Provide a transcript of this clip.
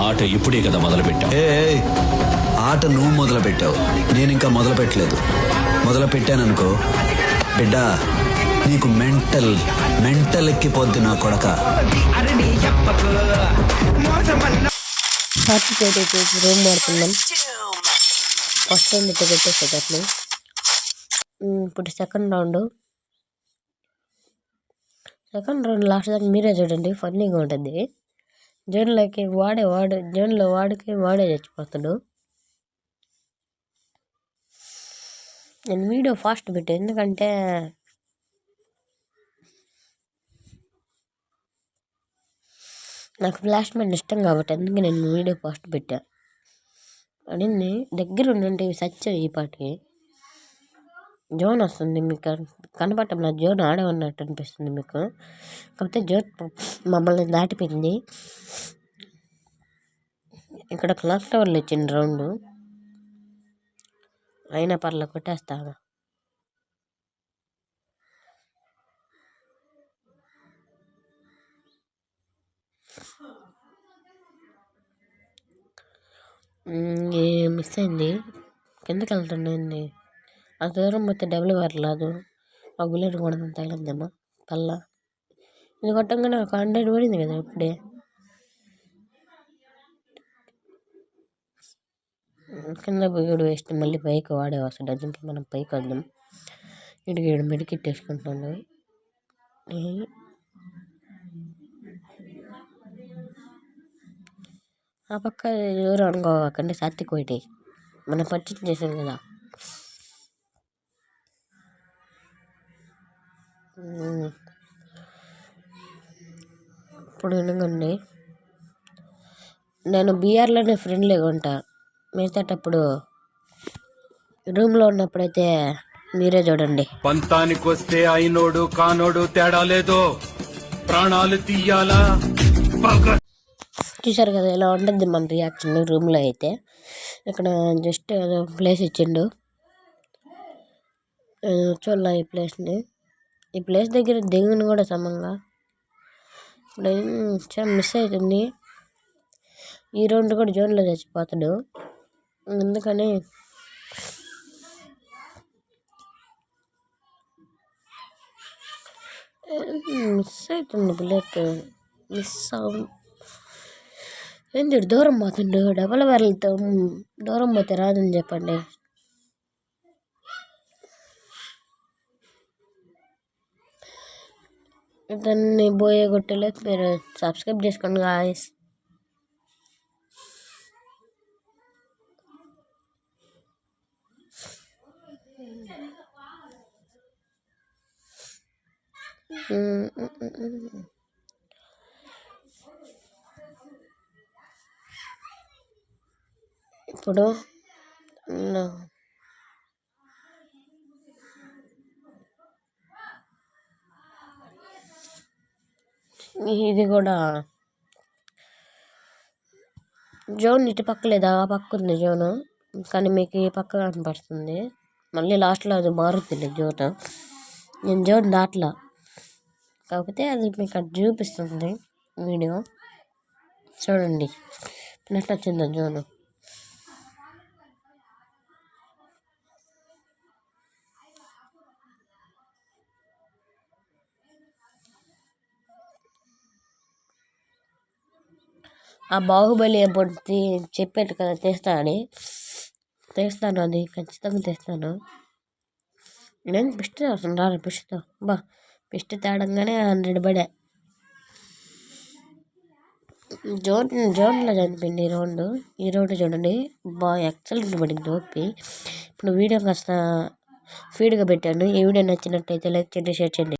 ఆట ఇప్పుడే కదా మొదలు పెట్టావు. ఆట నువ్వు మొదలు పెట్టావు, నేను ఇంకా మొదలు పెట్టలేదు. మొదలు పెట్టాననుకో బిడ్డ, నీకు మెంటల్ ఎక్కిపోద్ది నా కొడక. రూమ్ మాడుతున్నాం. ఫస్ట్ రౌండ్ ఇట్లా పెట్టేసేది అట్లా. ఇప్పుడు సెకండ్ రౌండ్ లాస్ట్ దాకా మీరే చూడండి, ఫన్నీగా ఉంటుంది. జోన్లోకి జోన్లో వాడే చచ్చిపోతాడు. నేను వీడియో ఫాస్ట్ పెట్టాను ఎందుకంటే నాకు ఫ్లాష్ మ్యాన్ ఇష్టం కాబట్టి, అందుకే నేను వీడియో ఫాస్ట్ పెట్టా. అడిగింది దగ్గర ఉండండి సత్యం. ఈ పాటికి జోన్ వస్తుంది, మీకు కనపడటంలో జోన్ ఆడే ఉన్నట్టు అనిపిస్తుంది మీకు. కాకపోతే జోన్ మమ్మల్ని దాటిపోయింది. ఇక్కడ క్లాక్ టవర్లు ఇచ్చింది రౌండ్, అయినా పర్లే కొట్టేస్తాను. మిస్ అయింది, కిందకి వెళ్తుండే. ఆ దూరం పోతే డబ్బులు పడలేదు. ఆ బుల్లెట్ కూడా తగిలిందమ్మా పల్లా. ఇది కొట్టంగానే ఒక 100 పడింది కదా ఇప్పుడే. కింద పోయాడు వేస్ట్, మళ్ళీ పైకి వాడే వస్తాడు. అందుకే మనం పైకి వద్దాం. ఇడికి మెడికిట్ వేసుకుంటున్నాడు. ఆ పక్క ఎవరు అనుకోకండి, సాత్విక్ ఒకటి మనం పర్చేజ్ చేసాం కదా. ఇప్పుడు వినగండి, నేను బీఆర్లోనే ఫ్రెండ్లీగా ఉంటా. మిగతాటప్పుడు రూమ్లో ఉన్నప్పుడైతే మీరే చూడండి. పంతానికి వస్తే అయినోడు కానోడు తేడా లేదు, ప్రాణాలు తీయాలా. చూసారు కదా ఇలా ఉంటుంది మన రియాక్షన్ రూమ్లో అయితే. ఇక్కడ జస్ట్ ప్లేస్ ఇచ్చిండు, చూడాల ఈ ప్లేస్ని. ఈ ప్లేస్ దగ్గర దిగుని కూడా సమంగా ఇప్పుడు చాలా మిస్ అవుతుంది. ఈ రౌండ్ కూడా జోన్లో చచ్చిపోతాడు, అందుకని మిస్ అవుతుంది. బుల్లెట్ మిస్ ఏంటి దూరం పోతుండు. డబల్ బ్యారెల్తో దూరం పోతే రాదని చెప్పండి. దాన్ని పోయే కొట్టలేదు. మీరు సబ్స్క్రైబ్ చేసుకోండి గాయ్స్. ఇప్పుడు ఇది కూడా జోన్ ఇటు పక్క లేదా, ఆ పక్క ఉంది జోను, కానీ మీకు ఈ పక్క కనపడుతుంది. మళ్ళీ లాస్ట్లో అది మారుతుంది జోన్. నేను జోన్ దాట్లా, కాకపోతే అది మీకు అది చూపిస్తుంది వీడియో చూడండి. నెట్ వచ్చిందా జోను. ఆ బాహుబలి ఎప్పుడు చెప్పాడు కదా తెస్తాను, అది ఖచ్చితంగా తెస్తాను. నేను పిస్ట్ వస్తుంటాను. పిస్ట్తో పిస్ట్ తేడంగానే 100 పడా. జోన్లో చనిపోయింది ఈ రౌండ్ చూడండి. ఎక్సలెంట్ పడింది ఓపి. ఇప్పుడు వీడియో కాస్త ఫీడ్గా పెట్టాను. ఈ వీడియో నచ్చినట్టయితే లైక్ చేయండి, షేర్ చేయండి.